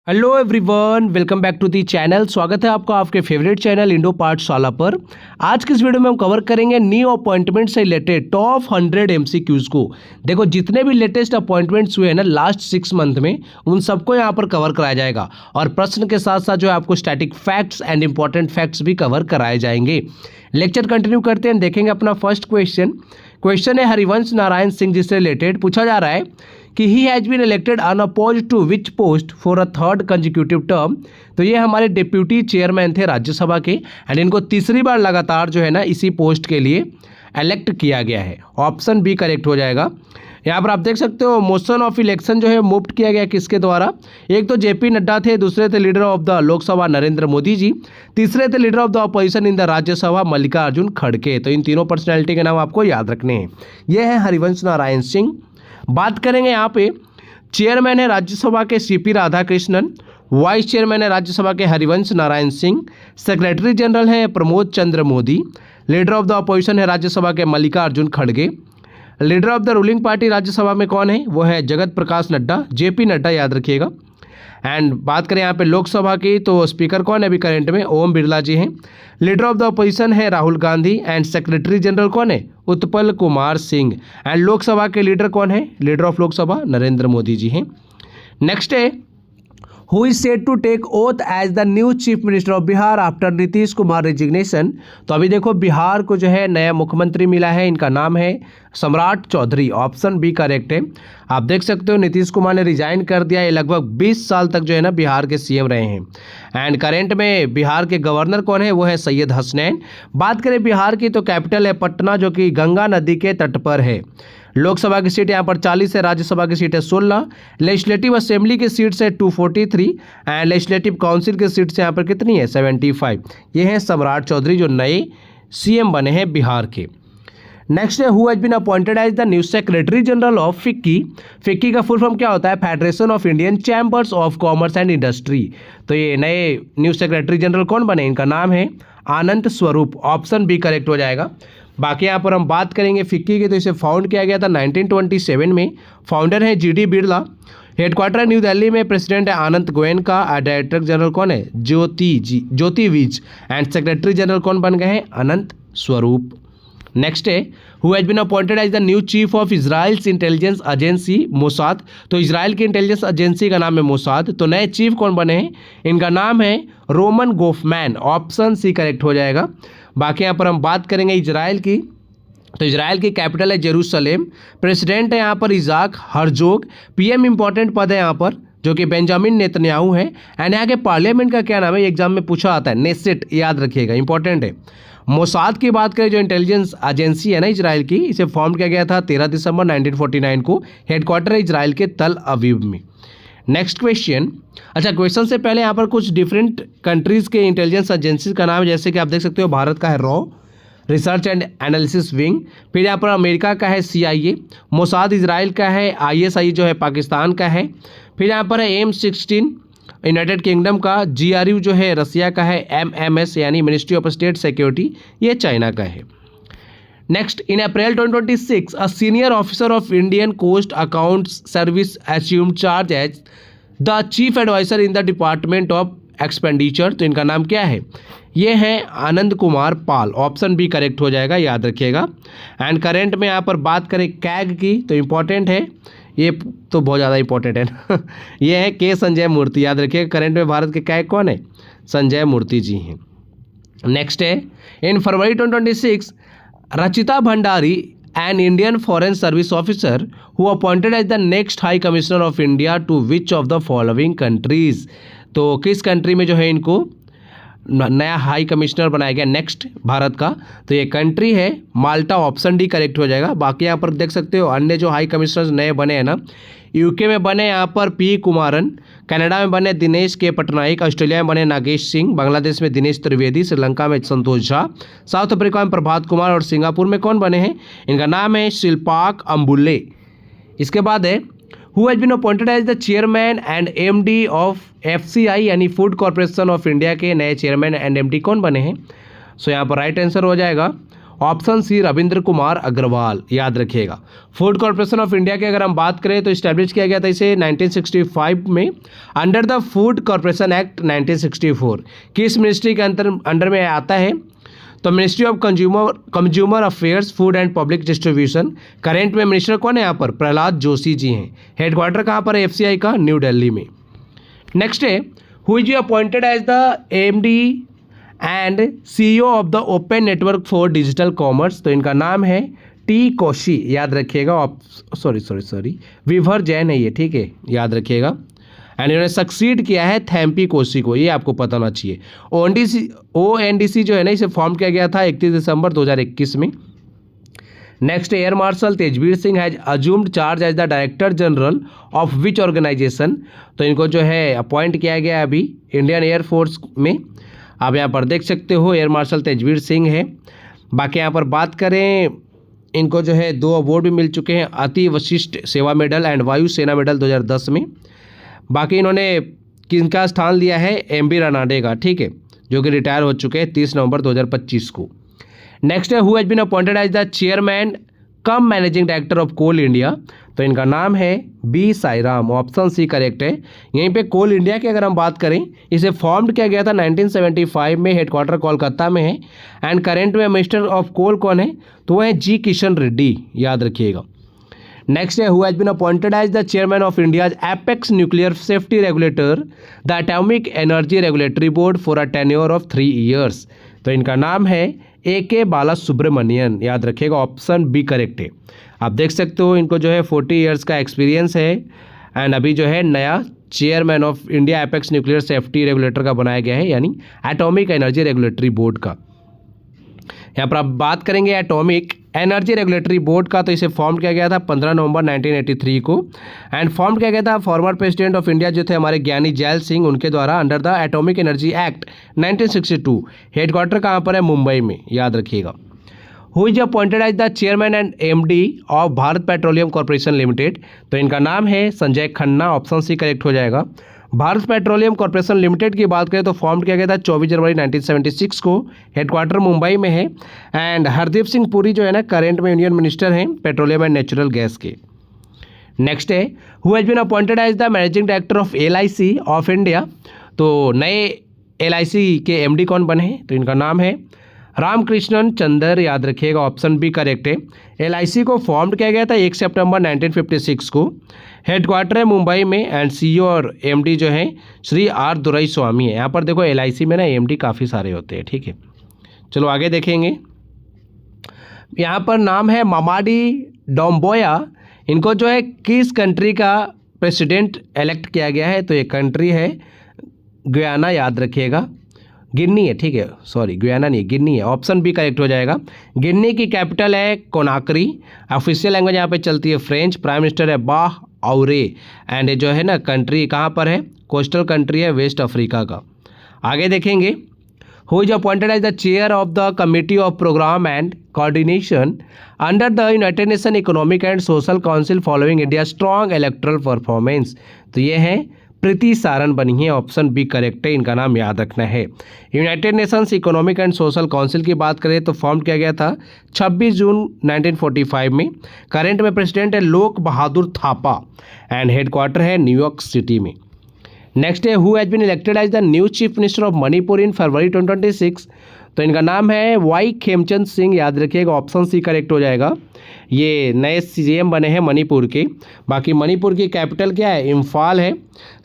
Hello everyone, welcome back to the channel. स्वागत है आपका आपके फेवरेट चैनल इंडो पाठशाला पर। आज के इस वीडियो में हम कवर करेंगे न्यू अपॉइंटमेंट से रिलेटेड टॉप 100 एमसीक्यूज को। देखो, जितने भी लेटेस्ट अपॉइंटमेंट्स हुए हैं ना लास्ट 6 मंथ में, उन सबको यहाँ पर कवर कराया जाएगा और प्रश्न के साथ साथ जो है आपको static facts and important facts भी कवर कराए जाएंगे। लेक्चर कंटिन्यू करते हैं, देखेंगे अपना फर्स्ट क्वेश्चन है हरिवंश नारायण सिंह जी से रिलेटेड। पूछा जा रहा है कि he has been elected unopposed to which post for a third consecutive term. तो ये हमारे डिप्यूटी चेयरमैन थे राज्यसभा के एंड इनको तीसरी बार लगातार जो है ना इसी पोस्ट के लिए इलेक्ट किया गया है। ऑप्शन बी करेक्ट हो जाएगा। यहाँ पर आप देख सकते हो मोशन ऑफ इलेक्शन जो है मूव किया गया किसके द्वारा। एक तो जेपी नड्डा थे, दूसरे थे leader of the Lok Sabha Narendra Modi ji, तीसरे थे leader of the opposition in the Rajya Sabha Mallikarjun खड़गे। तो इन तीनों पर्सनैलिटी के नाम आपको याद रखने हैं। ये है हरिवंश नारायण सिंह। बात करेंगे यहाँ पे चेयरमैन है राज्यसभा के सीपी राधाकृष्णन, वाइस चेयरमैन है राज्यसभा के हरिवंश नारायण सिंह, सेक्रेटरी जनरल है Pramod Chandra Modi, leader of the opposition है राज्यसभा के मल्लिकार्जुन खड़गे, leader of the ruling party Rajya Sabha में कौन है, वो है जगत प्रकाश नड्डा, जेपी नड्डा याद रखिएगा। एंड बात करें यहाँ पे लोकसभा की तो स्पीकर कौन है अभी करंट में, ओम बिरला जी हैं। लीडर ऑफ द अपोजिशन है Rahul Gandhi and secretary general कौन है, उत्पल कुमार सिंह। एंड लोकसभा के लीडर कौन है, लीडर ऑफ लोकसभा नरेंद्र मोदी जी हैं। नेक्स्ट है who is set to take oath as the new chief minister of Bihar after Nitish Kumar resignation. तो अभी देखो बिहार को जो है नया मुख्यमंत्री मिला है, इनका नाम है सम्राट चौधरी। ऑप्शन बी करेक्ट है। आप देख सकते हो नीतीश कुमार ने रिजाइन कर दिया। ये लगभग 20 साल तक जो है ना बिहार के सीएम रहे हैं। एंड करेंट में बिहार के गवर्नर कौन है, वो है सैयद हसनैन। बात करें बिहार की तो कैपिटल है पटना, जो कि गंगा नदी के तट पर है। लोकसभा की सीट यहाँ पर 40 है, राज्यसभा की सीट है 16, लेजिस्लेटिव असेंबली की सीट से 243 एंड लेजिस्लेटिव काउंसिल की सीट से यहाँ पर कितनी है 75। ये हैं सम्राट चौधरी जो नए सीएम बने हैं बिहार के। नेक्स्ट है who has been appointed as the new secretary general of FICCI. FICCI का फुल फॉर्म क्या होता है, Federation of Indian Chambers of Commerce and Industry. तो ये नए न्यू सेक्रेटरी जनरल कौन बने, इनका नाम है आनंद स्वरूप। ऑप्शन बी करेक्ट हो जाएगा। बाकी यहाँ पर हम बात करेंगे फिक्की की तो इसे फाउंड किया गया था 1927 में। फाउंडर है जीडी बिरला। हेडक्वार्टर है न्यू दिल्ली में। प्रेसिडेंट है Anand Goenka. Director general कौन है, Jyoti Vij. And secretary general कौन बन गए हैं, अनंत स्वरूप। नेक्स्ट है who has been appointed as the new chief of Israel's intelligence agency Mossad. तो इजराइल की इंटेलिजेंस एजेंसी का नाम है मोसाद। तो नए चीफ कौन बने हैं, इनका नाम है Roman Gofman. Option C correct हो जाएगा। बाकी यहाँ पर हम बात करेंगे इजराइल की तो इजराइल की कैपिटल है जेरूसलेम। प्रेसिडेंट है यहाँ पर इजाक हर्जोग। पीएम इंपॉर्टेंट पद है यहाँ पर जो कि बेंजामिन नेतन्याहू है। एंड यहाँ के पार्लियामेंट का क्या नाम है, एग्जाम में पूछा आता है, नेसेट, याद रखिएगा, इंपॉर्टेंट है। मोसाद की बात करें जो इंटेलिजेंस एजेंसी है ना इजराइल की, इसे फॉर्म किया गया था 13 दिसंबर 1949 को। हेडक्वार्टर है इजराइल के तल अवीव में। Next question. अच्छा, क्वेश्चन से पहले यहाँ पर कुछ डिफरेंट कंट्रीज़ के इंटेलिजेंस एजेंसीज का नाम है, जैसे कि आप देख सकते हो भारत का है raw research and analysis wing. फिर यहाँ पर अमेरिका का है CIA। मोसाद इजराइल का है। ISI जो है पाकिस्तान का है। फिर यहाँ पर है M16 यूनाइटेड किंगडम का। GRU जो है रसिया का है। MMS यानी मिनिस्ट्री ऑफ स्टेट सिक्योरिटी, ये चाइना का है। Next, in April 2026 a senior officer of Indian cost accounts service assumed charge as the chief adviser in the department of expenditure. तो इनका नाम क्या है, ये है Anand Kumar Pal. Option B correct हो जाएगा, याद रखिएगा। एंड करेंट में यहाँ पर बात करें कैग की तो इम्पोर्टेंट है, ये तो बहुत ज़्यादा इंपॉर्टेंट है ना ये है के संजय मूर्ति, याद रखिएगा। करंट में भारत के कैग कौन है, संजय मूर्ति जी हैं। नेक्स्ट है in February 2026 Rachita Bhandari an Indian foreign service officer who appointed as the next high commissioner of India to which of the following countries. तो किस कंट्री में जो है इनको नया हाई कमिश्नर बनाया गया नेक्स्ट भारत का, तो ये कंट्री है माल्टा। ऑप्शन डी करेक्ट हो जाएगा। बाकी यहाँ पर देख सकते हो अन्य जो हाई कमिश्नर नए बने हैं ना, यूके में बने यहाँ पर पी कुमारन, कनाडा में बने दिनेश के पटनायक, ऑस्ट्रेलिया में बने नागेश सिंह, बांग्लादेश में दिनेश त्रिवेदी, श्रीलंका में संतोष झा, साउथ अफ्रीका में प्रभात कुमार और सिंगापुर में कौन बने हैं, इनका नाम है शिल्पाक अम्बुले। इसके बाद है who has been appointed as the chairman and MD of FCI यानी फूड कॉर्पोरेशन ऑफ इंडिया के नए चेयरमैन एंड MD कौन बने हैं। सो यहाँ पर राइट आंसर हो जाएगा ऑप्शन सी रविंद्र कुमार अग्रवाल, याद रखिएगा। फूड कॉर्पोरेशन ऑफ इंडिया की अगर हम बात करें तो इस्टेब्लिश किया गया था इसे 1965 में under the food corporation act 1964। किस मिनिस्ट्री के अंडर में आता है? तो ministry of consumer affairs, food and public distribution. Current में मिनिस्टर कौन है यहाँ पर? प्रहलाद जोशी जी हैं। हेडक्वार्टर कहाँ पर है एफसीआई का? न्यू दिल्ली में। नेक्स्ट है who is appointed as the MD and CEO of the open network for digital commerce. तो इनका नाम है टी कौशी, याद रखिएगा। सॉरी विभर जैन है ये, ठीक है, याद रखिएगा। एंड इन्होंने सक्सीड किया है थैम्पी कोशी को, ये आपको पता होना चाहिए। ओएनडीसी जो है ना, इसे फॉर्म किया गया था 31 दिसंबर 2021 में। Next air marshal Tejveer Singh has assumed charge as the director general of which organisation. तो इनको जो है अपॉइंट किया गया अभी इंडियन एयरफोर्स में। आप यहाँ पर देख सकते हो एयर मार्शल तेजवीर सिंह है। बाकी यहाँ पर बात करें, इनको जो है 2 अवार्ड भी मिल चुके हैं, अति वशिष्ठ सेवा मेडल एंड वायु सेना मेडल 2010 में। बाकी इन्होंने किनका स्थान लिया है? एमबी रानाडे का, ठीक है, जो कि रिटायर हो चुके हैं 30 नवंबर 2025 को। नेक्स्ट है who has been appointed as the chairman cum managing director of Coal India. तो इनका नाम है B Sairam, option C correct है। यहीं पे कोल इंडिया की अगर हम बात करें, इसे फॉर्म किया गया था 1975 में, हेडक्वार्टर कोलकाता में है। एंड करेंट में मिनिस्टर ऑफ कोल कौन है? तो वह है जी किशन रेड्डी, याद रखिएगा। नेक्स्ट है who has been appointed as the chairman of India's apex nuclear safety regulator the atomic energy regulatory board for a tenure of 3 years. तो इनका नाम है AK बाला सुब्रमण्यन, याद रखिएगा। ऑप्शन बी करेक्ट है। आप देख सकते हो इनको जो है 40 ईयर्स का एक्सपीरियंस है। एंड अभी जो है नया chairman of India apex nuclear safety regulator का बनाया गया है, यानी एटॉमिक एनर्जी रेगुलेटरी बोर्ड का। यहाँ पर आप बात करेंगे एटॉमिक एनर्जी रेगुलेटरी बोर्ड का, तो इसे फॉर्म किया गया था 15 नवंबर 1983 को। एंड फॉर्म किया गया था फॉर्मर प्रेसिडेंट ऑफ इंडिया जो थे हमारे ज्ञानी जैल सिंह, उनके द्वारा under the atomic energy act 1962। Headquarter कहाँ पर है? मुंबई में, याद रखिएगा। Who is appointed as the chairman and MD of Bharat petroleum corporation limited. तो इनका नाम है Sanjay Khanna, option C correct हो जाएगा। भारत पेट्रोलियम कॉर्पोरेशन लिमिटेड की बात करें तो फॉर्म किया गया था 24 जनवरी 1976 को। हेडक्वार्टर मुंबई में है। एंड हरदीप सिंह पुरी जो है ना, करेंट में यूनियन मिनिस्टर हैं पेट्रोलियम एंड नेचुरल गैस के। नेक्स्ट है who has been appointed as the managing director of LIC of India. तो नए LIC के MD कौन बने हैं? तो इनका नाम है रामकृष्णन चंदर, याद रखिएगा। ऑप्शन बी करेक्ट है। LIC को फॉर्म किया गया था 1 सितंबर 1956 को। हेडक्वार्टर है मुंबई में। एंड CEO और MD जो हैं श्री R दुराई स्वामी है। यहाँ पर देखो LIC में ना MD काफ़ी सारे होते हैं, ठीक है। चलो आगे देखेंगे। यहाँ पर नाम है मामाडी डोम्बोया। इनको जो है किस कंट्री का प्रेसिडेंट इलेक्ट किया गया है? तो ये कंट्री है गुयाना, याद रखिएगा। गिन्नी है, ठीक है, सॉरी गुयाना नहीं, गिन्नी है। ऑप्शन बी करेक्ट हो जाएगा। गिन्नी की कैपिटल है कोनाक्री। ऑफिशियल लैंग्वेज यहाँ पे चलती है फ्रेंच। प्राइम मिनिस्टर है बाह औरे। एंड जो है ना कंट्री कहाँ पर है? कोस्टल कंट्री है वेस्ट अफ्रीका का। आगे देखेंगे who is appointed as the chair of the committee of programme and coordination under the United Nation Economic and Social Council following India strong electoral performance. तो ये है प्रीति सारन बनी है, ऑप्शन बी करेक्ट है। इनका नाम याद रखना है। United Nations economic and Social council की बात करें तो फॉर्म किया गया था 26 जून 1945 में। करेंट में प्रेसिडेंट है लोक बहादुर थापा। एंड हेडक्वार्टर है न्यूयॉर्क सिटी में। नेक्स्ट है who has been elected as the new chief minister of Manipur in February 2026। तो इनका नाम है वाई खेमचंद सिंह, याद रखिएगा। ऑप्शन सी करेक्ट हो जाएगा। ये नए CM बने हैं मणिपुर के। बाकी मणिपुर की कैपिटल क्या है? इम्फाल है।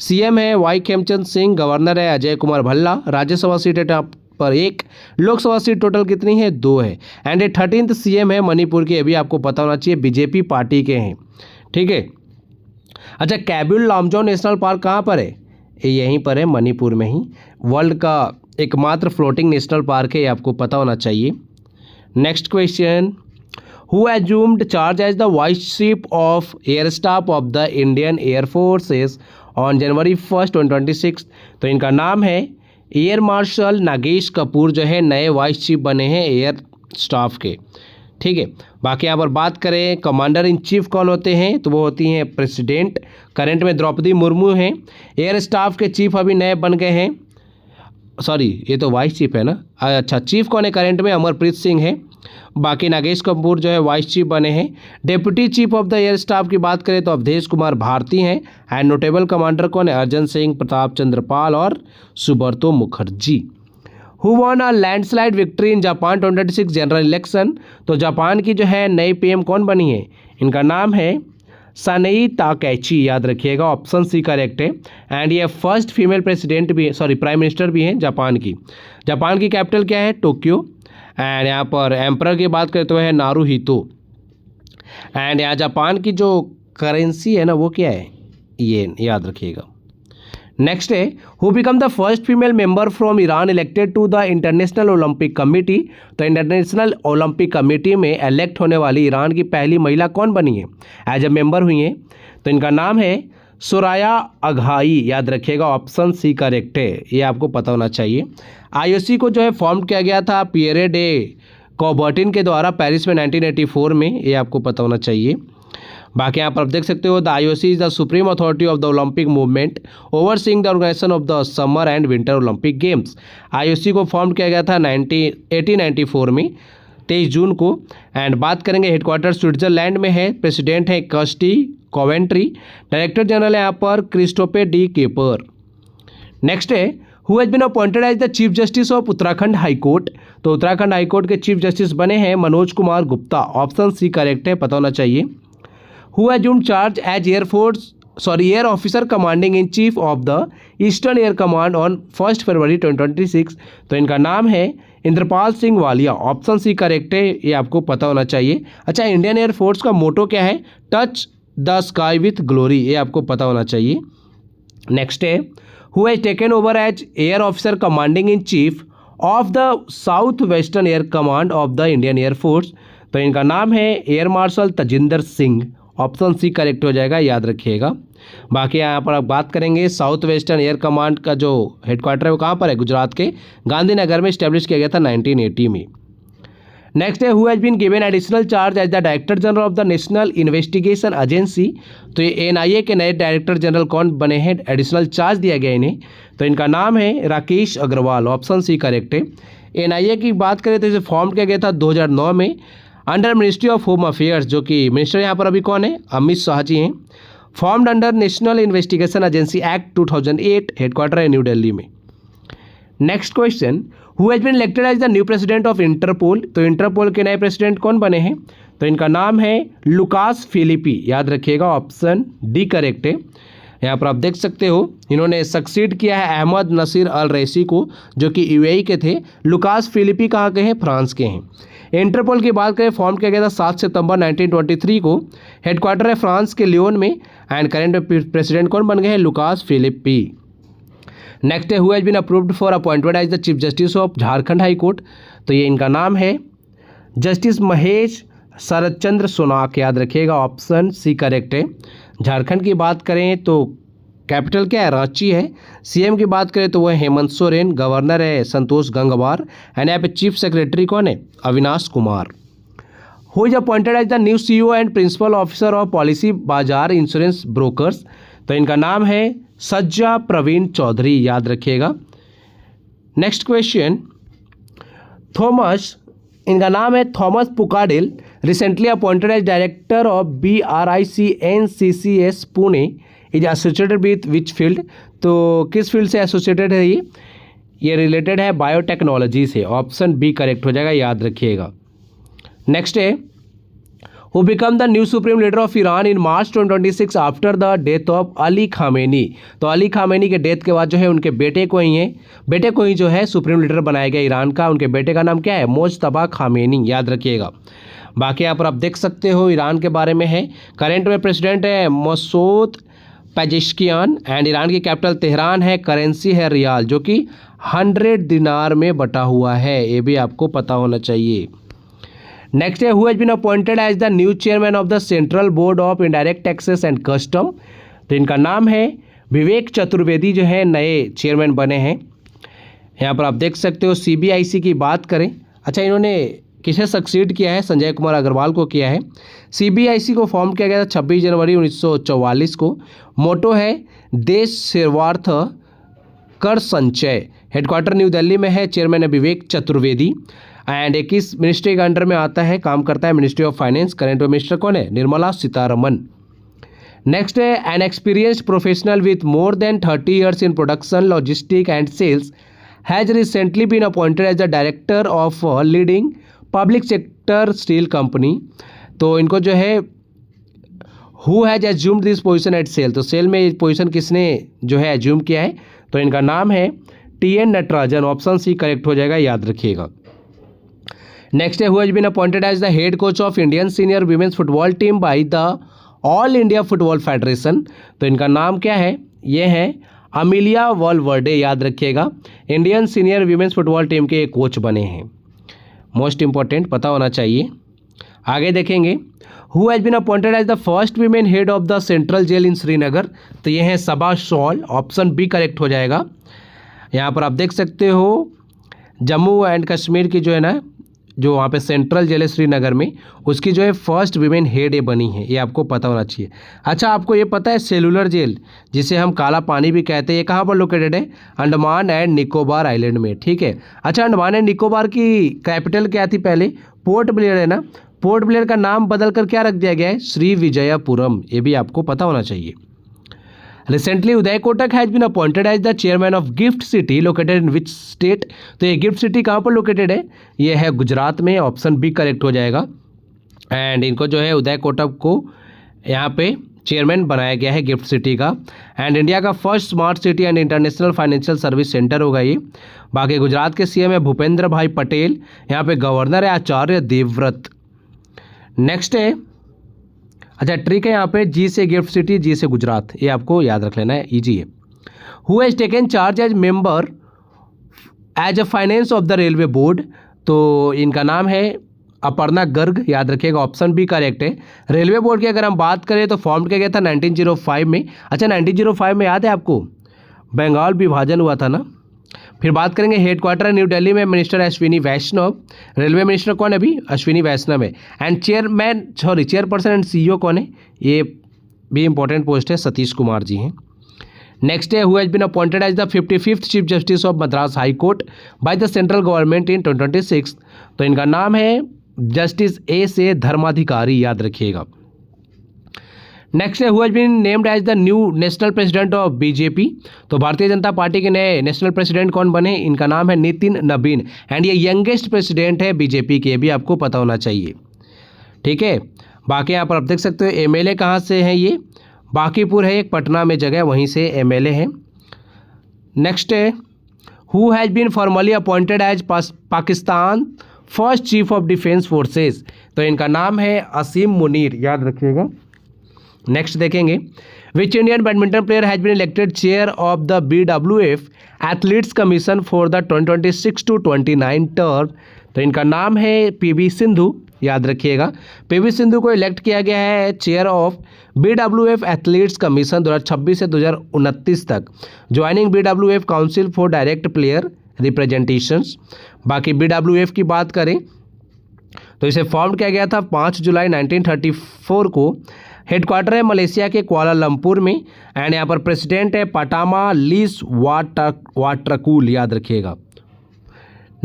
CM है वाई खेमचंद सिंह। गवर्नर है अजय कुमार भल्ला। राज्यसभा सीट है टॉप पर 1। लोकसभा सीट टोटल कितनी है? 2 है। एंड 13th CM है मणिपुर के। अभी आपको पता होना चाहिए BJP पार्टी के हैं, ठीक है। अच्छा, कैबुल लामजो नेशनल पार्क कहाँ पर है? यहीं पर है, मणिपुर में ही। वर्ल्ड का एकमात्र फ्लोटिंग नेशनल पार्क है, ये आपको पता होना चाहिए। Next question who assumed charge as the vice chief of air staff of the Indian air forces on January 1, 2026। तो इनका नाम है एयर मार्शल नागेश कपूर जो है नए वाइस चीफ बने हैं एयर स्टाफ के, ठीक है। बाकी यहाँ पर बात करें कमांडर इन चीफ कौन होते हैं, तो वो होती हैं प्रेसिडेंट। करंट में द्रौपदी मुर्मू हैं। एयर स्टाफ के चीफ अभी नए बन गए हैं, सॉरी ये तो वाइस चीफ है ना। अच्छा, चीफ कौन है करंट में? अमरप्रीत सिंह है। बाकी नागेश कपूर जो है वाइस चीफ बने हैं। Deputy chief of the air staff की बात करें तो अवधेश कुमार भारती हैं। एंड नोटेबल कमांडर कौन है? अर्जन सिंह, प्रताप चंद्र पाल और Subrato Mukherjee. Who won a landslide victory in Japan 2026 general election? तो जापान की जो है नई पीएम कौन बनी है? इनका नाम है सनेई ताकेची, याद रखिएगा, ऑप्शन सी करेक्ट है। एंड ये फर्स्ट फीमेल प्रेसिडेंट भी, सॉरी प्राइम मिनिस्टर भी हैं जापान की। जापान की कैपिटल क्या है? टोक्यो। एंड यहाँ पर एम्परर की बात करें तो है नारुहितो। एंड यहाँ जापान की जो करेंसी है ना वो क्या है? ये याद रखिएगा। नेक्स्ट है who become the first female member from Iran elected to the International Olympic Committee? तो इंटरनेशनल ओलंपिक कमेटी में इलेक्ट होने वाली ईरान की पहली महिला कौन बनी है? एज ए मेंबर हुई हैं। तो इनका नाम है सुराया अघाई, याद रखिएगा, ऑप्शन सी करेक्ट है, ये आपको पता होना चाहिए। आईओसी को जो है फॉर्म किया गया था पियरे डे कॉबर्टिन के द्वारा पेरिस में 1984 में, ये आपको पता होना चाहिए। बाकी यहाँ पर आप देख सकते हो the IOC is the supreme authority of the Olympic movement overseeing the organisation of the summer and winter Olympic games. IOC को फॉर्म किया गया था 1894 में 23 जून को। एंड बात करेंगे हेडक्वार्टर स्विट्जरलैंड में है। प्रेसिडेंट है कर्स्टी कोवेंट्री। डायरेक्टर जनरल है यहाँ पर क्रिस्टोफर डी केपर। नेक्स्ट है who has been appointed as the chief justice of Uttarakhand high court? तो उत्तराखंड हाई कोर्ट के चीफ जस्टिस बने हैं Manoj Kumar Gupta, option C correct है, पता होना चाहिए। Who assumed charge as air officer commanding in chief of the eastern air command on 1 February 2026? तो इनका नाम है Inderpal Singh Walia, option C correct है, ये आपको पता होना चाहिए। अच्छा, इंडियन एयरफोर्स का मोटो क्या है? Touch the sky with glory, ये आपको पता होना चाहिए। नेक्स्ट है who has taken over as air officer commanding in chief of the south western air command of the Indian air force? तो इनका नाम है air marshal Tajinder Singh, option C correct हो जाएगा, याद रखिएगा। बाकी यहाँ पर आप बात करेंगे साउथ वेस्टर्न एयर कमांड का जो हेडक्वार्टर है वो कहाँ पर है? गुजरात के गांधीनगर में इस्टेब्लिश किया गया था 1980 में। नेक्स्ट है who has been given additional charge as the director general of the national investigation agency? तो ये एनआईए के नए डायरेक्टर जनरल कौन बने हैं? एडिशनल चार्ज दिया गया इन्हें। तो इनका नाम है Rakesh Agarwal, option C correct है। एनआईए की बात करें तो इसे फॉर्म किया गया था 2009 में under ministry of home affairs, जो कि मिनिस्टर यहाँ पर अभी कौन है? अमित शाह जी हैं। Formed under national investigation agency act 2008, headquarter है न्यू दिल्ली में। Next question who has been elected as the new president of Interpol? तो इंटरपोल के नए प्रेसिडेंट कौन बने हैं? तो इनका नाम है लुकास फिलिपी, याद रखिएगा, ऑप्शन डी करेक्ट है। यहाँ पर आप देख सकते हो इन्होंने सक्सीड किया है अहमद नसीर अल रईसी को, जो कि यूएई के थे। लुकास फिलिपी कहाँ के हैं? फ्रांस के हैं। इंटरपोल की बात करें फॉर्म किया गया था 7 सितंबर 1923 को, हेडक्वार्टर है फ्रांस के लियोन में। एंड करेंट प्रेसिडेंट कौन बन गए हैं? Lucas Philippi. नेक्स्ट है who has been approved for appointment as the chief justice of Jharkhand high court? तो ये इनका नाम है जस्टिस महेश शरदचंद्र सोनाक, याद रखिएगा, ऑप्शन सी करेक्ट है। झारखंड की बात करें तो कैपिटल क्या है? रांची है। सीएम की बात करें तो वह हेमंत सोरेन। गवर्नर है संतोष गंगवार। एंड यहाँ पे चीफ सेक्रेटरी कौन है? Avinash Kumar. Who is appointed as the new CEO and principal officer of policy Bazaar insurance brokers? तो इनका नाम है सज्जा प्रवीण चौधरी, याद रखिएगा। नेक्स्ट क्वेश्चन थॉमस, इनका नाम है Thomas Pukadel, recently appointed as director of BRICNCCS Pune, is associated with which field? तो किस फील्ड से एसोसिएटेड है ये रिलेटेड है बायोटेक्नोलॉजी से, ऑप्शन बी करेक्ट हो जाएगा, याद रखिएगा। नेक्स्ट है who become the new supreme leader of Iran in March 2026 after the death of Ali Khamenei? तो अली खामेनी के डेथ के बाद जो है उनके बेटे को ही जो है सुप्रीम लीडर बनाया गया ईरान का। उनके बेटे का नाम क्या है? मोजतबा खामेनी, याद रखिएगा। बाकी यहाँ पर आप देख सकते हो ईरान के बारे में है। करेंट में प्रेसिडेंट है मसूद पेजेश्कियान। एंड ईरान की कैपिटल तेहरान है। करेंसी है रियाल, जो कि 100 दिनार में बटा हुआ है, ये भी आपको पता होना चाहिए। नेक्स्ट है who has been appointed as the new chairman of the central board of indirect taxes and custom? तो इनका नाम है विवेक चतुर्वेदी, जो है नए चेयरमैन बने हैं। यहाँ पर आप देख सकते हो CBIC की बात करें, अच्छा इन्होंने किसे सक्सीड किया है? संजय कुमार अग्रवाल को किया है। CBIC को फॉर्म किया गया था 26 जनवरी 1944 को। मोटो है देश सेवार्थ कर संचय, हेडक्वार्टर न्यू दिल्ली में है, चेयरमैन है विवेक चतुर्वेदी। एंड 21 मिनिस्ट्री के अंडर में आता है, काम करता है ministry of finance. Current minister कौन है? निर्मला सीतारमन। नेक्स्ट है an experienced professional with more than 30 years in production logistic and sales has recently been appointed as the director of leading public sector steel company. तो इनको जो है who has assumed this position at SAIL, तो SAIL में ये position किसने जो है एज्यूम किया है? तो इनका नाम है TN Natarajan. Option C correct हो जाएगा, याद रखिएगा। नेक्स्ट है who has been appointed as the head coach of Indian senior women's football team by the All India Football Federation. तो इनका नाम क्या है? ये है अमिलिया वॉलवर्डे, याद रखिएगा। Indian senior women's football team के कोच बने हैं, मोस्ट इंपॉर्टेंट पता होना चाहिए। आगे देखेंगे who has been appointed as the first women head of the central jail in Srinagar. तो ये है Saba Shawl, option B correct हो जाएगा। यहाँ पर आप देख सकते हो जम्मू एंड कश्मीर की जो है ना, जो वहाँ पे सेंट्रल जेल है श्रीनगर में, उसकी जो है फर्स्ट वीमेन हेड ये बनी है, ये आपको पता होना चाहिए। अच्छा, आपको ये पता है सेलुलर जेल जिसे हम काला पानी भी कहते हैं, ये कहाँ पर लोकेटेड है? अंडमान एंड निकोबार आइलैंड में, ठीक है। अच्छा, अंडमान एंड निकोबार की कैपिटल क्या थी पहले? पोर्ट ब्लेयर है ना। पोर्ट ब्लेयर का नाम बदल कर क्या रख दिया गया है? श्री विजयपुरम, ये भी आपको पता होना चाहिए। Recently Uday Kotak has been appointed as the chairman of GIFT City located in which state. तो ये गिफ्ट सिटी कहाँ पर लोकेटेड है? ये है गुजरात में, ऑप्शन बी करेक्ट हो जाएगा। एंड इनको जो है उदय कोटक को यहाँ पे चेयरमैन बनाया गया है गिफ्ट सिटी का। एंड इंडिया का first smart city and international financial service centre होगा ये। बाकी गुजरात के CM है भूपेंद्र भाई पटेल, यहाँ पे गवर्नर है आचार्य देवव्रत। नेक्स्ट है, अच्छा ट्रिक है यहाँ पे, जी से गिफ्ट सिटी, जी से गुजरात, ये आपको याद रख लेना है, ईजी है। Who has taken charge as member as a finance of the railway board. तो इनका नाम है अपर्णा गर्ग, याद रखिएगा, ऑप्शन बी करेक्ट है। रेलवे बोर्ड की अगर हम बात करें तो फॉर्म किया गया था 1905 में। अच्छा, 1905 में याद है आपको बंगाल विभाजन हुआ था ना। फिर बात करेंगे हेडक्वार्टर न्यू दिल्ली में, मिनिस्टर अश्विनी वैष्णव। रेलवे मिनिस्टर कौन है अभी? अश्विनी वैष्णव है। एंड चेयरपर्सन एंड CEO कौन है? ये भी इंपॉर्टेंट पोस्ट है, सतीश कुमार जी हैं। नेक्स्ट है who has been appointed as the 55th chief justice of Madras high court by the central government in 2026। तो इनका नाम है जस्टिस A धर्माधिकारी, याद रखिएगा। नेक्स्ट है who has been named as the new national president of BJP। तो Bharatiya Janata party के नए नेशनल प्रेसिडेंट कौन बने? इनका नाम है नितिन नवीन। एंड ये यंगेस्ट प्रेसिडेंट है BJP के, भी आपको पता होना चाहिए, ठीक है। बाकी यहाँ पर आप देख सकते हो MLA कहाँ से हैं, ये बांकीपुर है एक पटना में जगह, वहीं से MLA है। नेक्स्ट है who has been formally appointed as Pakistan first chief of defence forces. तो इनका नाम है असीम मुनीर, याद रखिएगा। नेक्स्ट देखेंगे which Indian badminton player has been elected chair of the BWF athletes commission for the 2026 to 29 term. तो इनका नाम है PV सिंधु, याद रखिएगा। PV सिंधु को इलेक्ट किया गया है chair of BWF athletes commission 2026 से 2029 तक, joining BWF council for direct player representations. बाकी BWF की बात करें तो इसे फॉर्म किया गया था 5 जुलाई 1934 को। हेडक्वार्टर है मलेशिया के कुआलालंपुर में। एंड यहाँ पर प्रेसिडेंट है पटामा लीस वाटरकूल, याद रखिएगा।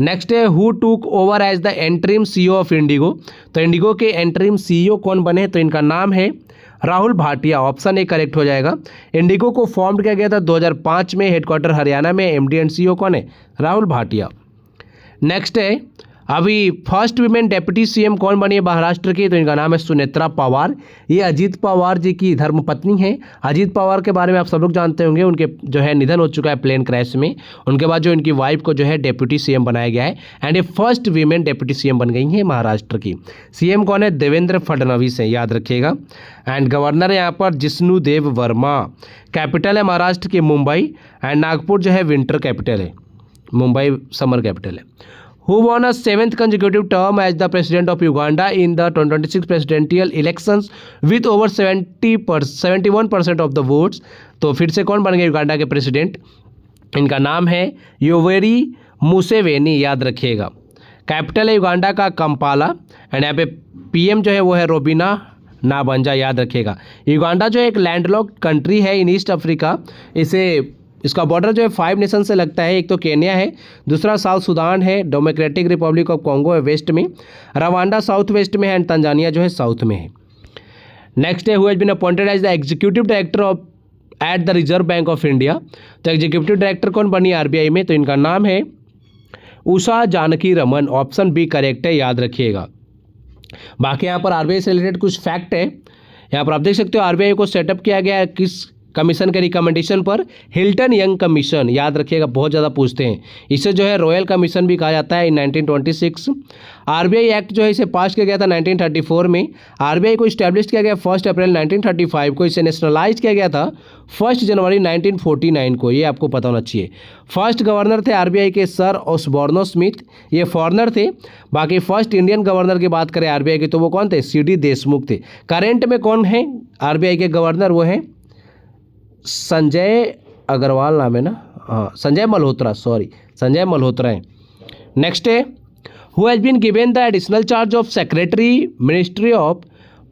नेक्स्ट है who took over as the interim CEO of IndiGo. तो इंडिगो के एंटरिम CEO कौन बने? तो इनका नाम है Rahul Bhatia, option A correct हो जाएगा। इंडिगो को फॉर्म किया गया था 2005 में, हेडक्वार्टर हरियाणा में। MD एंड CEO कौन है? राहुल भाटिया। नेक्स्ट है अभी फर्स्ट वीमेन डेप्यूटी CM कौन बनी है महाराष्ट्र की? तो इनका नाम है सुनेत्रा पवार। ये अजीत पवार जी की धर्मपत्नी है। अजीत पवार के बारे में आप सब लोग जानते होंगे, उनके जो है निधन हो चुका है प्लेन क्रैश में। उनके बाद जो इनकी वाइफ को जो है डेप्यूटी CM बनाया गया है। एंड ये फर्स्ट वीमेन डेप्यूटी CM बन गई हैं महाराष्ट्र की। CM कौन है? देवेंद्र फडणवीस है, याद रखिएगा। एंड गवर्नर है यहाँ पर जिष्णु देव वर्मा। कैपिटल है महाराष्ट्र की मुंबई। एंड नागपुर जो है विंटर कैपिटल है, मुंबई समर कैपिटल है। Who won a 7th consecutive term as the president of Uganda in the 2026 presidential elections with over 71% of the votes। तो फिर से कौन बन गए युगांडा के प्रेसिडेंट? इनका नाम है योवेरी मुसेवेनी, याद रखिएगा। कैपिटल है युगांडा का कंपाला। एंड यहाँ पे PM जो है वो है रोबिना नाबंजा, याद रखिएगा। युगांडा जो है एक लैंडलॉक्ड कंट्री है इन ईस्ट अफ्रीका। इसे इसका बॉर्डर जो है 5 नेशन से लगता है। एक तो केन्या है, दूसरा साउथ सूडान है, डेमोक्रेटिक रिपब्लिक ऑफ कॉन्गो है वेस्ट में, रवांडा साउथ वेस्ट में है एंड तंजानिया जो है साउथ में है। नेक्स्ट है who has been appointed as the executive director of at the reserve bank of India. तो एग्जीक्यूटिव डायरेक्टर कौन बनी आरबीआई में, तो इनका नाम है Usha Janaki Raman. Option B correct है, याद रखिएगा। बाकी यहाँ पर आरबीआई से रिलेटेड कुछ फैक्ट है। यहाँ पर आप देख सकते हो आरबीआई को सेटअप किया गया है किस कमीशन के रिकमेंडेशन पर, हिल्टन यंग कमीशन, याद रखिएगा, बहुत ज़्यादा पूछते हैं। इसे जो है रॉयल कमीशन भी कहा जाता है। इन 1926 आरबीआई एक्ट जो है इसे पास किया गया था 1934 में। आरबीआई को इस्टेब्लिश किया गया 1 अप्रैल 1935 को। इसे नेशनलाइज किया गया था 1 जनवरी 1949 को, ये आपको पता होना चाहिए। फर्स्ट गवर्नर थे आरबीआई के सर ओसबोर्न स्मिथ, ये फॉरनर थे। बाकी फर्स्ट इंडियन गवर्नर की बात करें आरबीआई की तो वो कौन थे, सीडी देशमुख थे। करेंट में कौन है आरबीआई के गवर्नर, वो हैं संजय अग्रवाल नाम है ना, हाँ संजय मल्होत्रा, सॉरी संजय मल्होत्रा है। नेक्स्ट है who has been given the additional charge of secretary ministry of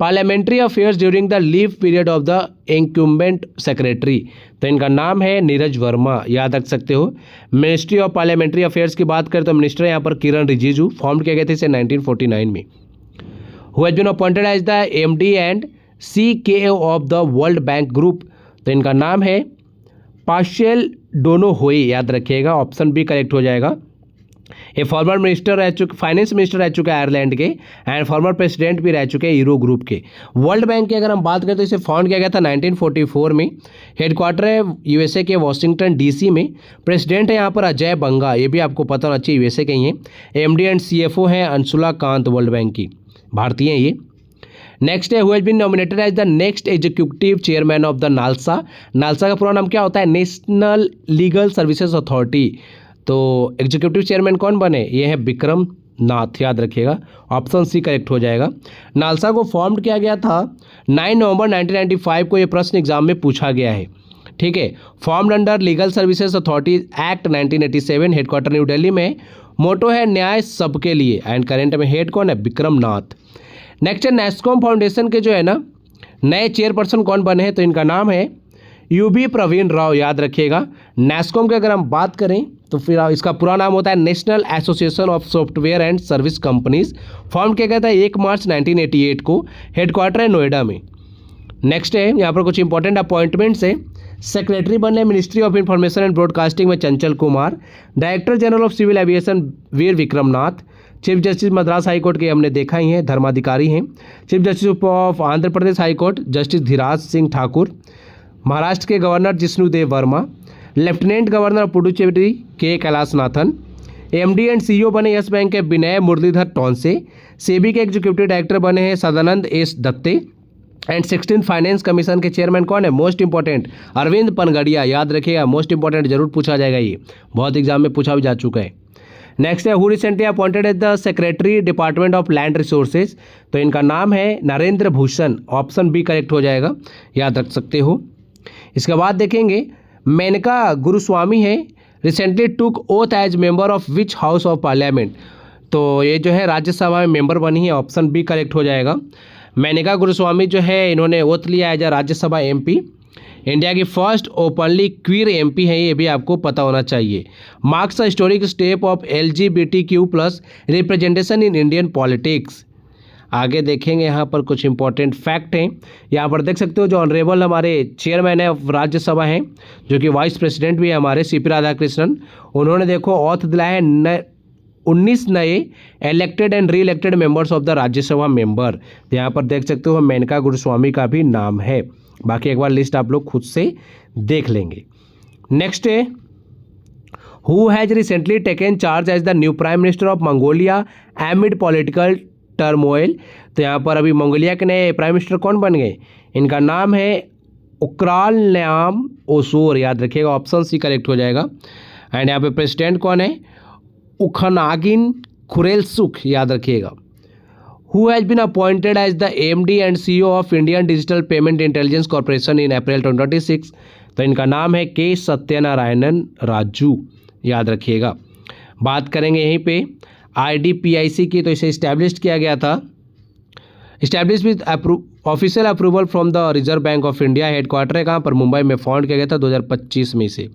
parliamentary affairs during the leave period of the incumbent secretary. तो इनका नाम है नीरज वर्मा, याद रख सकते हो। मिनिस्ट्री ऑफ पार्लियामेंट्री अफेयर्स की बात करें तो मिनिस्टर यहाँ पर किरण रिजिजू, फॉर्म किए गए थे इसे 1949 में। Who has been appointed as the MD and CKO of the world bank group. तो इनका नाम है पाशेल डोनोहोई, याद रखिएगा। ऑप्शन बी करेक्ट हो जाएगा। ये फॉर्मर मिनिस्टर रह चुके, फाइनेंस मिनिस्टर रह चुके हैं आयरलैंड के एंड फॉर्मर प्रेसिडेंट भी रह चुके हैं यूरो ग्रुप के। वर्ल्ड बैंक की अगर हम बात करें तो इसे फाउंड किया गया था 1944 में। हेडक्वार्टर है यूएसए के वाशिंगटन डीसी में। प्रेसिडेंट है यहाँ पर अजय बंगा, ये भी आपको पता होना चाहिए, यूएसए के ही हैं। एमडी एंड सीएफओ हैं अंशुला कांत, वर्ल्ड बैंक की, भारतीय हैं ये। नेक्स्ट है who has been nominated as the next executive chairman of the NALSA. NALSA का पूरा नाम क्या होता है, नेशनल लीगल सर्विसेज अथॉरिटी। तो एग्जीक्यूटिव चेयरमैन कौन बने, ये है विक्रम नाथ, याद रखिएगा। ऑप्शन सी करेक्ट हो जाएगा। नालसा को फॉर्म किया गया था 9 नवंबर 1995 को, ये प्रश्न एग्जाम में पूछा गया है, ठीक है। Formed under legal services authority act 1987, headquarter new Delhi में। मोटो है न्याय सबके लिए एंड करेंट में हेड कौन है, विक्रम नाथ। नेक्स्ट है नेस्कॉम फाउंडेशन के जो है ना नए चेयरपर्सन कौन बने हैं, तो इनका नाम है यूबी प्रवीण राव, याद रखिएगा। नेस्कॉम की अगर हम बात करें तो फिर इसका पूरा नाम होता है national association of software and service companies. Form किया गया था 1 मार्च 1988 को। हेडक्वार्टर है नोएडा में। नेक्स्ट है यहाँ पर कुछ इंपॉर्टेंट अपॉइंटमेंट्स है। सेक्रेटरी बने ministry of information and broadcasting में Chanchal Kumar. Director general of civil aviation Vir Vikram Nath. Chief justice Madras high court के हमने देखा ही है, धर्माधिकारी हैं। Chief justice of Andhra Pradesh high court justice Dhiraj Singh Thakur. Maharashtra के governor Jishnudev Varma. Lieutenant governor Puducherry के कैलाशनाथन। एमडी एंड सीईओ बने यस बैंक के विनय मुरलीधर टॉन्से। सेबी के एग्जीक्यूटिव डायरेक्टर बने हैं Sadanand S Date and 16 finance commission के चेयरमैन कौन है, मोस्ट इंपॉर्टेंट अरविंद पनगड़िया, याद रखिएगा। मोस्ट इंपॉर्टेंट जरूर पूछा जाएगा, ये बहुत एग्जाम में पूछा भी जा चुका है। नेक्स्ट है who recently appointed as the secretary department of land resources. तो इनका नाम है Narendra Bhushan. Option B correct हो जाएगा, याद रख सकते हो। इसके बाद देखेंगे मेनका गुरुस्वामी है, recently took oath as member of which house of parliament. तो ये जो है राज्यसभा में मेंबर बनी है, ऑप्शन बी करेक्ट हो जाएगा। मेनका गुरुस्वामी जो है इन्होंने ओथ लिया एज राज्यसभा एमपी। इंडिया की फर्स्ट ओपनली क्वीर एमपी है, ये भी आपको पता होना चाहिए। Marks the historic step of LGBTQ+ representation in Indian politics. आगे देखेंगे यहाँ पर कुछ इंपॉर्टेंट फैक्ट हैं। यहाँ पर देख सकते हो जो ऑनरेबल हमारे चेयरमैन है राज्यसभा हैं, जो कि वाइस प्रेसिडेंट भी है हमारे CP राधाकृष्णन, उन्होंने देखो ऑथ दिलाया है 19 नए elected and re elected members of the Rajya Sabha member. तो यहाँ पर देख सकते हो मेनका गुरुस्वामी का भी नाम है। बाकी एक बार लिस्ट आप लोग खुद से देख लेंगे। नेक्स्ट है who has recently taken charge as the new prime minister of Mongolia amid political turmoil. तो यहाँ पर अभी मंगोलिया के नए प्राइम मिनिस्टर कौन बन गए, इनका नाम है उक्रालन्याम ओसोर, याद रखिएगा। ऑप्शन सी करेक्ट हो जाएगा। एंड यहाँ पे प्रेसिडेंट कौन है, उखनागिन खुरेलसुख, याद रखिएगा। Who has been appointed as the MD and CEO of Indian digital payment intelligence corporation in April 2026। तो इनका नाम है के सत्यनारायणन राजू, याद रखिएगा। बात करेंगे यहीं पे IDPIC की, तो इसे इस्टेब्लिश किया गया था, establish with official approval from the reserve bank of India. Headquarter है कहाँ पर, मुंबई में फाउंड किया गया था 2025 में से।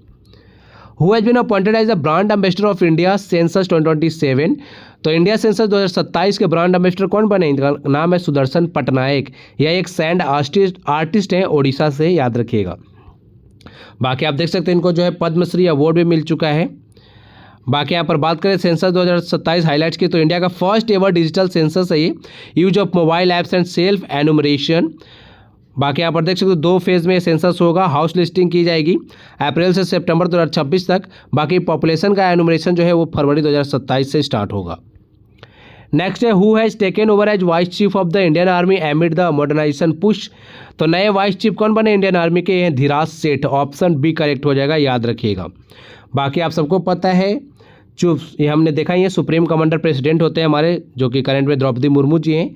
Who has been appointed as the brand ambassador of India census 2027। तो इंडिया सेंसस 2027 के ब्रांड एम्बेसडर कौन बने? इनका नाम है सुदर्शन पटनायक। यह एक सैंड आर्टिस्ट हैं ओडिशा से, याद रखिएगा। बाकी आप देख सकते हैं इनको जो है पद्मश्री अवार्ड भी मिल चुका है। बाकी यहाँ पर बात करें सेंसस 2027 हाईलाइट्स की, तो इंडिया का फर्स्ट एवर डिजिटल सेंसस है ये, use of mobile apps and self enumeration. बाकी यहाँ पर देख सकते हो 2 फेज में सेंसस होगा। हाउस लिस्टिंग की जाएगी अप्रैल से सितंबर 2026 तक। बाकी पॉपुलेशन का एनुमरेशन जो है वो फरवरी 2027 से स्टार्ट होगा। नेक्स्ट है who has taken over as vice chief of the Indian army amid the modernisation push. तो नए वाइस चीफ कौन बने इंडियन आर्मी के? हैं धीराज सेठ। ऑप्शन बी करेक्ट हो जाएगा, याद रखिएगा। बाकी आप सबको पता है ये हमने देखा ये सुप्रीम कमांडर प्रेसिडेंट होते हैं हमारे, जो कि करंट में द्रौपदी मुर्मू जी हैं।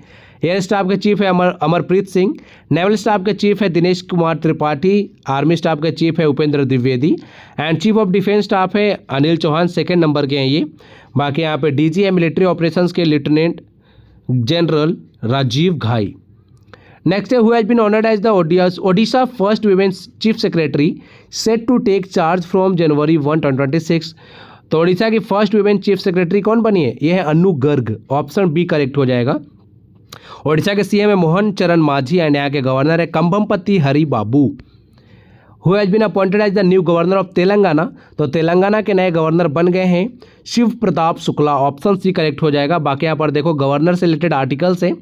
एयर स्टाफ के चीफ है अमरप्रीत सिंह। नेवल स्टाफ के चीफ है दिनेश कुमार त्रिपाठी। आर्मी स्टाफ के चीफ है Upendra Dwivedi. And chief of defence staff है अनिल चौहान, 2nd नंबर के हैं ये। बाकी यहाँ पे डीजी है मिलिट्री ऑपरेशंस के lieutenant general Rajiv Ghai. Next है who has been honoured as the Odisha first women chief secretary set to take charge from January 1, 2026। तो ओडिशा की फर्स्ट वुमेन चीफ सेक्रेटरी कौन बनी है? ये है अनु गर्ग। ऑप्शन बी करेक्ट हो जाएगा। ओडिशा के सीएम है मोहन चरण मांझी एंड यहाँ के गवर्नर है Kambhampati Hari Babu. Who has been appointed as the new governor of Telangana. तो तेलंगाना के नए गवर्नर बन गए हैं Shiv Pratap Shukla. Option C correct हो जाएगा। बाकी यहाँ पर देखो गवर्नर से रिलेटेड आर्टिकल्स है।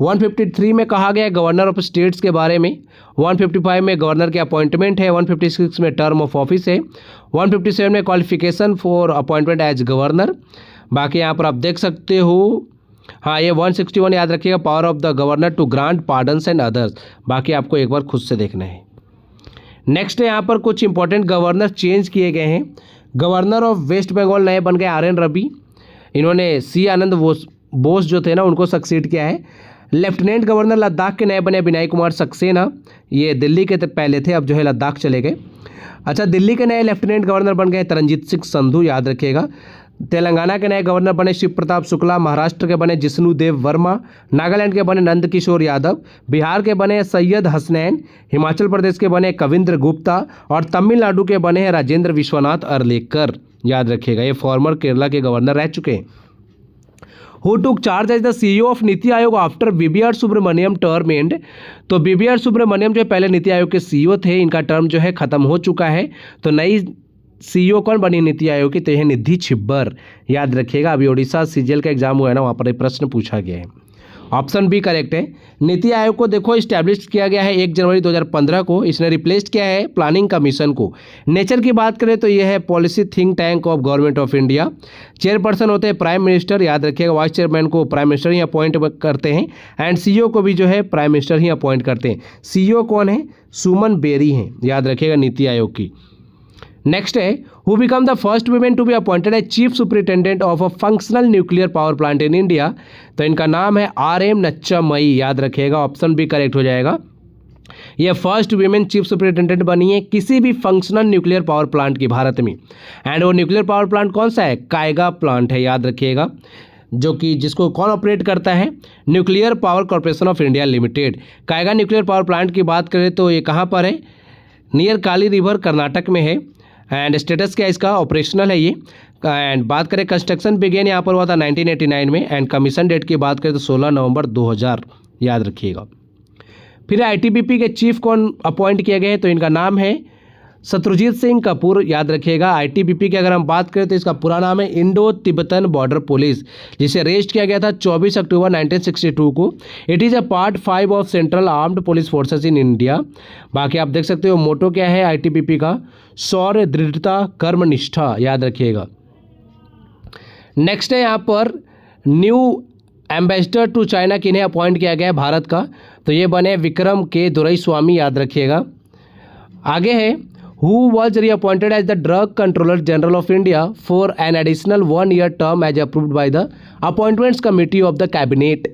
153 में कहा गया है गवर्नर ऑफ स्टेट्स के बारे में। 155 में गवर्नर के अपॉइंटमेंट है। 156 में टर्म ऑफ ऑफिस है। 157 में qualification for appointment as governor. बाकी यहाँ पर आप देख सकते हो, हाँ ये 161 याद रखिएगा, power of the governor to grant pardons and others. बाकी आपको एक बार खुद से देखना है। नेक्स्ट है यहाँ पर कुछ इंपॉर्टेंट गवर्नर चेंज किए गए हैं। गवर्नर ऑफ वेस्ट बंगाल नए बन गए RN रवि। इन्होंने सी आनंद बोस जो थे ना उनको सक्सीड किया है। लेफ्टिनेंट गवर्नर लद्दाख के नए बने विनय कुमार सक्सेना। ये दिल्ली के पहले थे, अब जो है लद्दाख चले गए। अच्छा, दिल्ली के नए लेफ्टिनेंट गवर्नर बन गए तरनजीत सिंह संधू, याद रखिएगा। तेलंगाना के नए गवर्नर बने शिव प्रताप शुक्ला। महाराष्ट्र के बने जिष्णु देव वर्मा। नागालैंड के बने नंद किशोर यादव। बिहार के बने सैयद हसनैन। हिमाचल प्रदेश के बने कविंद्र गुप्ता। और तमिलनाडु के बने हैं राजेंद्र विश्वनाथ अर्लेकर, याद रखिएगा। ये फॉर्मर केरला के गवर्नर रह चुके हैं। Who took charge as the CEO of NITI Aayog after BBR Subrahmanyam term end. तो BBR सुब्रमण्यम जो पहले नीति आयोग के CEO थे, इनका टर्म जो है खत्म हो चुका है। तो नई CEO कौन बनी नीति आयोग की? तो यह निधि छिब्बर, याद रखिएगा। अभी ओडिशा CGL का एग्जाम हुआ है ना, वहाँ पर एक प्रश्न पूछा गया है। ऑप्शन बी करेक्ट है। नीति आयोग को देखो इस्टेब्लिश किया गया है 1 जनवरी 2015 को। इसने रिप्लेस किया है प्लानिंग कमीशन को। नेचर की बात करें तो यह है policy think tank of government of India. Chairperson होते हैं प्राइम मिनिस्टर, याद रखिएगा। वाइस चेयरमैन को प्राइम मिनिस्टर ही अपॉइंट करते हैं। एंड CEO को भी जो है प्राइम मिनिस्टर ही अपॉइंट करते हैं। CEO कौन है? सुमन बेरी हैं, याद रखिएगा, नीति आयोग की। नेक्स्ट है who become the first women to be appointed as chief superintendent of a functional nuclear power plant in India. तो इनका नाम है RM नच्चामई, याद रखिएगा। ऑप्शन बी करेक्ट हो जाएगा। यह फर्स्ट वुमेन चीफ सुपरिटेंडेंट बनी है किसी भी फंक्शनल न्यूक्लियर पावर प्लांट की भारत में। एंड वो न्यूक्लियर पावर प्लांट कौन सा है? कायगा प्लांट है, याद रखिएगा, जो कि जिसको कौन ऑपरेट करता है? Nuclear power corporation of India limited. Kaiga nuclear power plant की बात करें तो ये कहाँ पर है? नियर काली रिवर, कर्नाटक में है। एंड स्टेटस क्या इसका? ऑपरेशनल है ये। एंड बात करें कंस्ट्रक्शन बिगेन यहाँ पर हुआ था 1989 में। एंड कमीशन डेट की बात करें तो 16 नवंबर 2000, याद रखिएगा। फिर ITBP के चीफ कौन अपॉइंट किए गए? तो इनका नाम है शत्रुजीत सिंह कपूर, याद रखिएगा। ITBP की अगर हम बात करें तो इसका पूरा नाम है इंडो तिब्बतन बॉर्डर पुलिस, जिसे रेस्ट किया गया था 24 अक्टूबर 1962 को। It is a part 5 of central armed police forces in India. बाकी आप देख सकते हो मोटो क्या है ITBP का? शौर्य, दृढ़ता, कर्मनिष्ठा, याद रखिएगा। नेक्स्ट है यहाँ पर न्यू एम्बेसडर टू चाइना किन्हें अपॉइंट किया गया है भारत का? तो ये बने विक्रम के दुरईस्वामी, याद रखिएगा। आगे है who was reappointed as the Drug Controller General of India for an additional 1-year term as approved by the Appointments Committee of the Cabinet।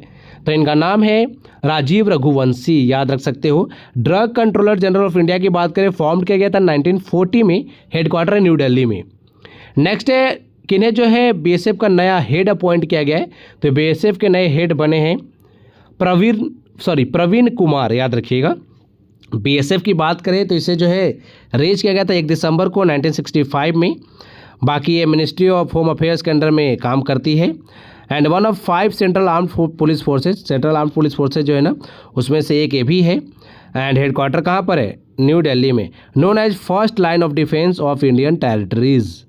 तो इनका नाम है राजीव रघुवंशी, याद रख सकते हो। Drug controller general of India की बात करें, फॉर्म किया गया था 1940 में, हेडक्वार्टर न्यू दिल्ली में। नेक्स्ट है किन्हें जो है BSF का नया हेड अपॉइंट किया गया है? तो BSF के नए हेड बने हैं प्रवीण कुमार, याद रखिएगा। बीएसएफ की बात करें तो इसे जो है रेज किया गया था 1 दिसंबर को 1965 में। बाकी ये मिनिस्ट्री ऑफ होम अफेयर्स के अंडर में काम करती है and one of 5 central armed police forces, central armed police forces जो है ना उसमें से एक ये भी है। एंड हेडक्वार्टर कहाँ पर है? न्यू दिल्ली में, known as first line of defence of Indian territories.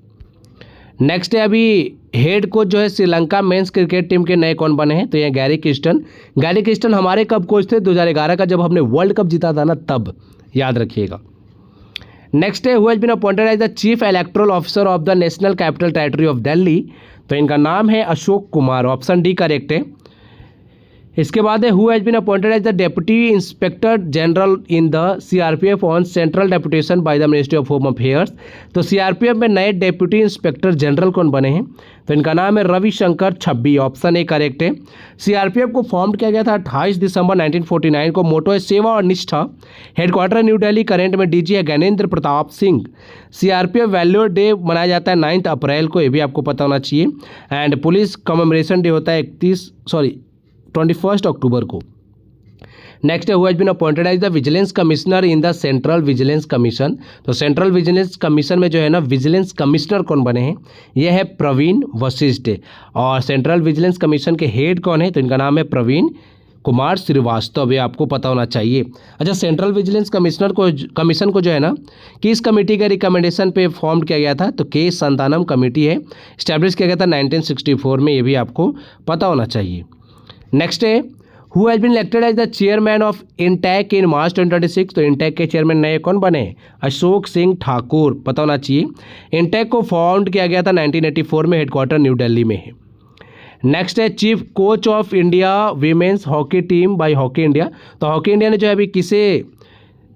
Next है अभी हेड कोच जो है श्रीलंका मेंस क्रिकेट टीम के नए कौन बने हैं? तो ये गैरी क्रिस्टन। गैरी क्रिस्टन हमारे कब कोच थे? 2011 का, जब हमने वर्ल्ड कप जीता था ना, तब, याद रखिएगा। नेक्स्ट है who has been appointed as the chief electoral officer of the national capital territory of Delhi. तो इनका नाम है Ashok Kumar, option D correct है। इसके बाद है who has been appointed as the deputy inspector general in the CRPF on central deputation by the ministry of home affairs. तो CRPF में नए डेप्यूटी इंस्पेक्टर जनरल कौन बने हैं? तो इनका नाम है रविशंकर छब्बी, ऑप्शन ए करेक्ट है। सीआरपीएफ को फॉर्म किया गया था 28 दिसंबर 1949 को। मोटो है सेवा और निष्ठा। Headquarter new Delhi. करेंट में डीजी है ज्ञानेंद्र प्रताप सिंह। सीआरपीएफ वैल्यूर डे मनाया जाता है 9 अप्रैल को, ये भी आपको पता होना चाहिए। एंड पुलिस कमेमोरेशन डे होता है 21 अक्टूबर को। नेक्स्ट है who has been appointed as the vigilance commissioner in the central vigilance commission. तो सेंट्रल विजिलेंस कमीशन में जो है ना विजिलेंस कमिश्नर कौन बने हैं? यह है प्रवीण वशिष्ठ। और सेंट्रल विजिलेंस कमीशन के हेड कौन है? तो इनका नाम है प्रवीण कुमार श्रीवास्तव, ये आपको पता होना चाहिए। अच्छा, सेंट्रल विजिलेंस कमीशन को जो है ना किस कमेटी के रिकमेंडेशन पे फॉर्म किया गया था? तो के संतानम कमेटी है, स्टैब्लिश किया गया था 1964 में, ये भी आपको पता होना चाहिए। नेक्स्ट है who has been elected as the chairman of INTACH in March 2026। तो इंटेक के चेयरमैन नए कौन बने? अशोक सिंह ठाकुर, पता होना चाहिए। इंटेक को फाउंड किया गया था 1984 में, हेडक्वार्टर न्यू दिल्ली में है। नेक्स्ट है chief coach of India women's hockey team by Hockey India. तो हॉकी इंडिया ने जो है अभी किसे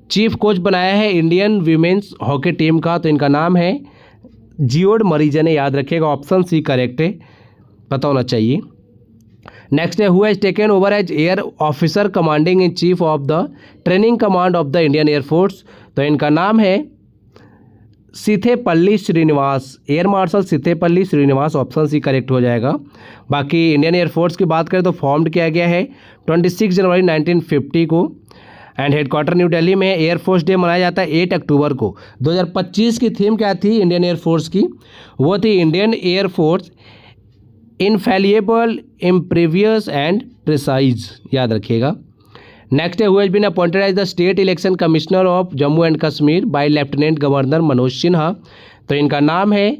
चीफ कोच बनाया है इंडियन वीमेंस हॉकी टीम का? तो इनका नाम है जियोड मरीजने, याद रखिएगा, ऑप्शन सी करेक्ट है, पता होना चाहिए। नेक्स्ट है who has taken over as air officer commanding in chief of the training command of the Indian air force. तो इनका नाम है Sithepalli Srinivas, air marshal Sithepalli Srinivas, option C correct हो जाएगा। बाकी इंडियन एयरफोर्स की बात करें तो फॉर्म्ड किया गया है 26 जनवरी 1950 को एंड हेडक्वार्टर न्यू दिल्ली में। एयरफोर्स डे मनाया जाता है 8 अक्टूबर को। 2025 की थीम क्या थी इंडियन एयरफोर्स की? वो थी Indian air force infallible, impervious and precise, याद रखिएगा। नेक्स्ट है who has been appointed as the state election commissioner of Jammu and Kashmir by lieutenant governor Manoj Sinha. तो इनका नाम है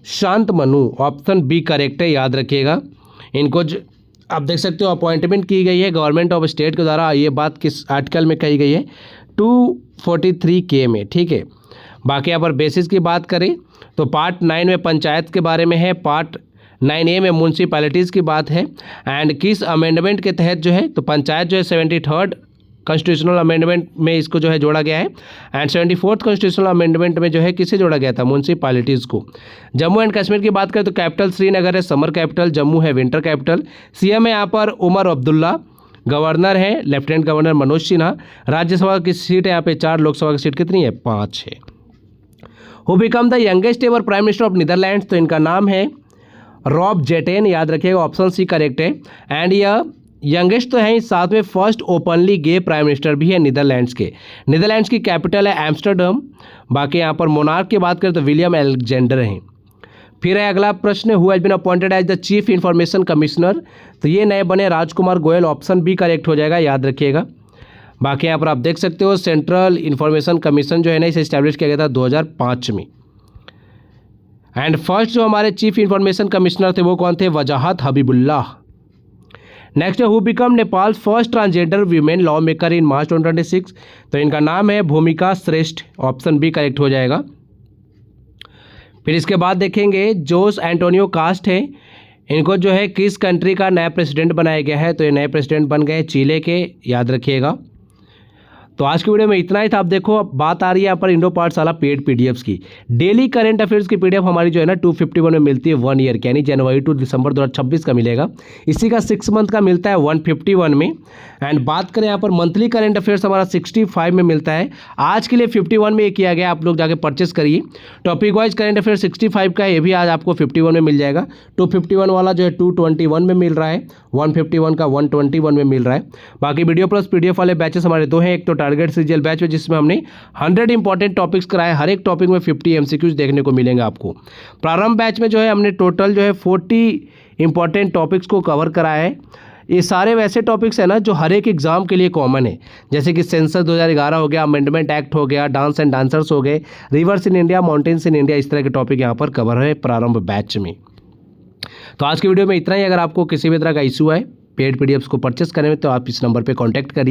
शांत मनु, ऑप्शन बी करेक्ट है, याद रखिएगा। इनको आप देख सकते हो अपॉइंटमेंट की गई है गवर्नमेंट ऑफ स्टेट के द्वारा। ये बात किस आर्टिकल में कही गई है? 243K में, ठीक है। बाकी यहाँ पर बेसिस की बात करें तो पार्ट 9 में पंचायत के बारे में है, पार्ट 9A में म्यूनसिपैलिटीज़ की बात है। एंड किस अमेंडमेंट के तहत जो है तो पंचायत जो है 73rd कॉन्स्टिट्यूशनल अमेंडमेंट में इसको जो है जोड़ा गया है एंड 74th कॉन्स्टिट्यूशनल अमेंडमेंट में जो है किसे जोड़ा गया था? म्यूनसिपैलिटीज़ को। जम्मू एंड कश्मीर की बात करें तो कैपिटल श्रीनगर है, समर कैपिटल, जम्मू है विंटर कैपिटल। सीएम है यहाँ पर उमर अब्दुल्ला, गवर्नर है लेफ्टिनेंट गवर्नर मनोज सिन्हा। राज्यसभा की सीट है यहाँ पे 4, लोकसभा की सीट कितनी है? 5 है। Who become the youngest ever prime minister of Netherlands. तो इनका नाम है रॉब जेटेन, याद रखिएगा, ऑप्शन सी करेक्ट है। एंड यह यंगेस्ट तो है, साथ में फर्स्ट ओपनली गे प्राइम मिनिस्टर भी है नीदरलैंड्स के। नीदरलैंड्स की कैपिटल है एम्स्टर्डम। बाकी यहाँ पर मोनार्क की बात करें तो विलियम एलेक्जेंडर हैं। फिर है अगला प्रश्न who has been appointed as the chief information commissioner. तो ये नए बने Rajkumar Goyal, option B correct हो जाएगा, याद रखिएगा। बाकी यहाँ पर आप देख सकते हो सेंट्रल इंफॉर्मेशन कमीशन जो है ना इसे इस्टेब्लिश किया गया था 2005 में। एंड फर्स्ट जो हमारे चीफ इंफॉर्मेशन कमिश्नर थे वो कौन थे? वजाहत हबीबुल्लाह। नेक्स्ट है who become Nepal first transgender women law maker in March 2026। तो इनका नाम है भूमिका श्रेष्ठ, ऑप्शन बी करेक्ट हो जाएगा। फिर इसके बाद देखेंगे जोस एंटोनियो कास्ट है, इनको जो है किस कंट्री का नया प्रेसिडेंट बनाया गया है? तो ये नए प्रेसिडेंट बन गए चीले के, याद रखिएगा। तो आज की वीडियो में इतना ही था। आप देखो अब बात आ रही है यहाँ पर इंडो पाठशाला पेड पीडीएफ्स की। डेली करंट अफेयर्स की पीडीएफ हमारी जो है ना 251 में मिलती है 1 ईयर की, यानी जनवरी टू दिसंबर 2026 का मिलेगा। इसी का 6 मंथ का मिलता है 151 में। एंड बात करें यहाँ पर मंथली करंट अफेयर्स हमारा 65 में मिलता है। आज के लिए 51 में ये किया गया, आप लोग जाके परचेस करिए। टॉपिक वाइज करंट अफेयर 65 का है, ये भी आज आपको 51 में मिल जाएगा। 251 वाला जो है 221 में मिल रहा है 151 का 121 में मिल रहा है। बाकी वीडियो प्लस PDF वाले बैचेस हमारे दो हैं, एक तो टारगेट सीजीएल बैच है जिसमें हमने 100 इंपॉर्टेंट टॉपिक्स कराए, हर एक टॉपिक में 50 MCQs देखने को मिलेंगे आपको। प्रारंभ बैच में जो है हमने टोटल जो है 40 इंपॉर्टेंट टॉपिक्स को कवर कराया है। ये सारे वैसे टॉपिक्स हैं ना जो हर एक एग्जाम के लिए कॉमन है, जैसे कि सेंसस 2011 हो गया, अमेंडमेंट एक्ट हो गया, डांस एंड डांसर्स हो गए, reverse in India, mountains in India, इस तरह के टॉपिक यहाँ पर कवर है प्रारंभ बैच में। तो आज की वीडियो में इतना ही। अगर आपको किसी भी तरह का इशू है पेड PDFs को परचेस करने में तो आप इस नंबर पर कॉन्टैक्ट करिए।